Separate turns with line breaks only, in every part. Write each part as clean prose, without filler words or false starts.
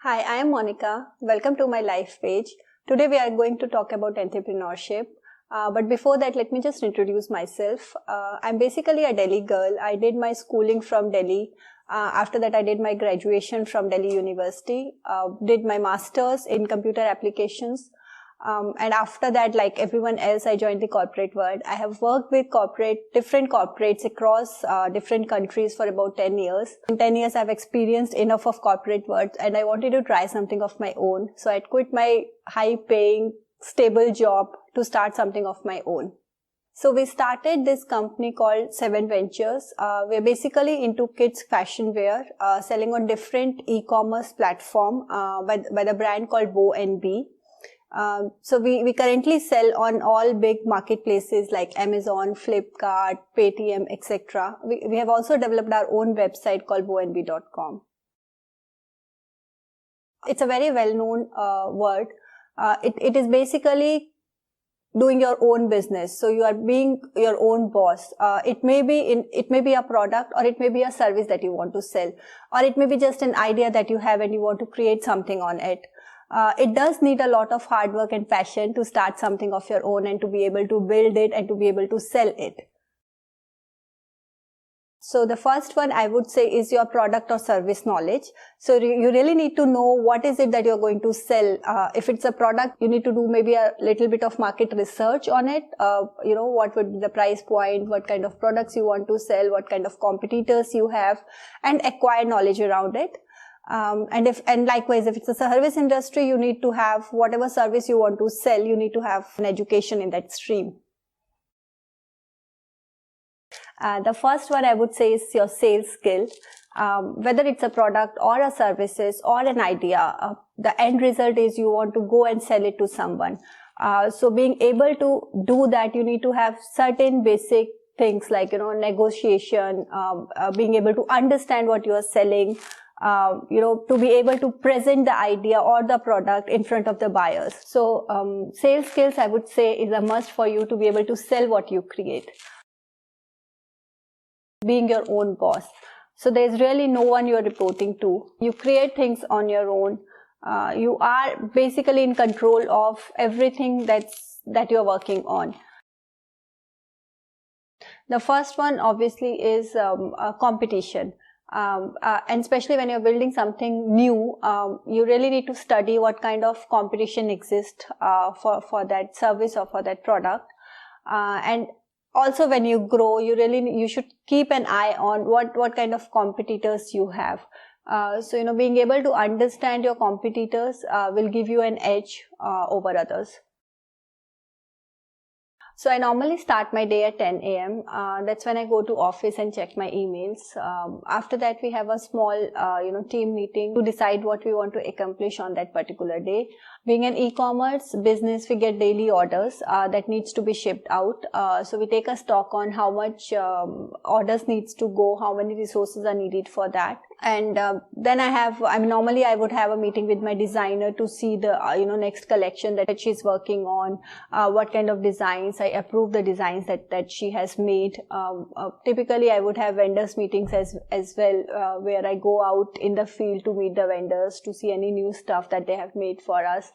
Hi, I am Monika. Welcome to my LifePage. Today we are going to talk about entrepreneurship. But before that, let me just introduce myself. I'm basically a Delhi girl. I did my schooling from Delhi. After that, I did my graduation from Delhi University. Did my master's in computer applications. And after that, like everyone else, I joined the corporate world. I have worked with different corporates across different countries for about 10 years. In 10 years, I've experienced enough of corporate world and I wanted to try something of my own. So I quit my high-paying, stable job to start something of my own. So we started this company called 7 Ventures. We're basically into kids fashion wear, selling on different e-commerce platform by the brand called Bo and Bee. So we currently sell on all big marketplaces like Amazon, Flipkart, Paytm, etc. We have also developed our own website called boandbee.com. It's a very well-known word. It is basically doing your own business. So you are being your own boss. It may be a product, or it may be a service that you want to sell, or it may be just an idea that you have and you want to create something on it. It does need a lot of hard work and passion to start something of your own and to be able to build it and to be able to sell it. So the first one I would say is your product or service knowledge. So you really need to know what is it that you're going to sell. If it's a product, you need to do maybe a little bit of market research on it. What would be the price point, what kind of products you want to sell, what kind of competitors you have, and acquire knowledge around it. And likewise, if it's a service industry, you need to have whatever service you want to sell, you need to have an education in that stream. The first one I would say is your sales skill. Whether it's a product or a services or an idea, the end result is you want to go and sell it to someone. So being able to do that, you need to have certain basic things like, negotiation, being able to understand what you are selling, to be able to present the idea or the product in front of the buyers. So sales skills, I would say, is a must for you to be able to sell what you create. Being your own boss. So there's really no one you're reporting to. You create things on your own. You are basically in control of everything that you're working on. The first one obviously is competition. And especially when you're building something new, you really need to study what kind of competition exists for that service or for that product. And also when you grow, you should keep an eye on what kind of competitors you have. So being able to understand your competitors will give you an edge over others. So I normally start my day at 10 a.m. That's when I go to office and check my emails. After that, we have a small, team meeting to decide what we want to accomplish on that particular day. Being an e-commerce business, we get daily orders that needs to be shipped out. So we take a stock on how much orders needs to go, how many resources are needed for that. And then normally I would have a meeting with my designer to see the, next collection that she's working on, what kind of designs. I approve the designs that she has made. Typically, I would have vendors meetings as well, where I go out in the field to meet the vendors to see any new stuff that they have made for us.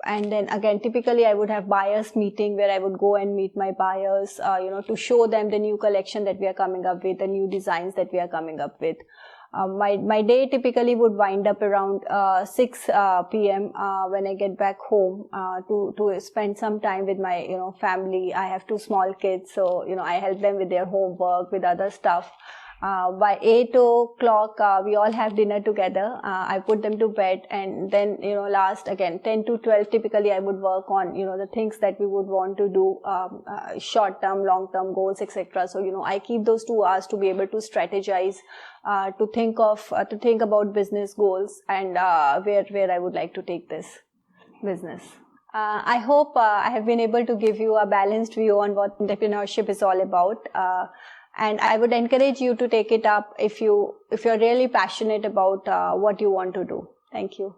And then again, typically I would have buyers meeting where I would go and meet my buyers, to show them the new collection that we are coming up with, the new designs that we are coming up with. My day typically would wind up around 6 p.m. When I get back home to spend some time with my family. I have 2 small kids, so I help them with their homework, with other stuff. By 8 o'clock, we all have dinner together. I put them to bed, and then, last again, 10 to 12, typically I would work on, the things that we would want to do, short-term, long-term goals, etc. So, I keep those 2 hours to be able to strategize, to think about business goals and, where I would like to take this business. I hope I have been able to give you a balanced view on what entrepreneurship is all about. And I would encourage you to take it up if you're really passionate about what you want to do. Thank you.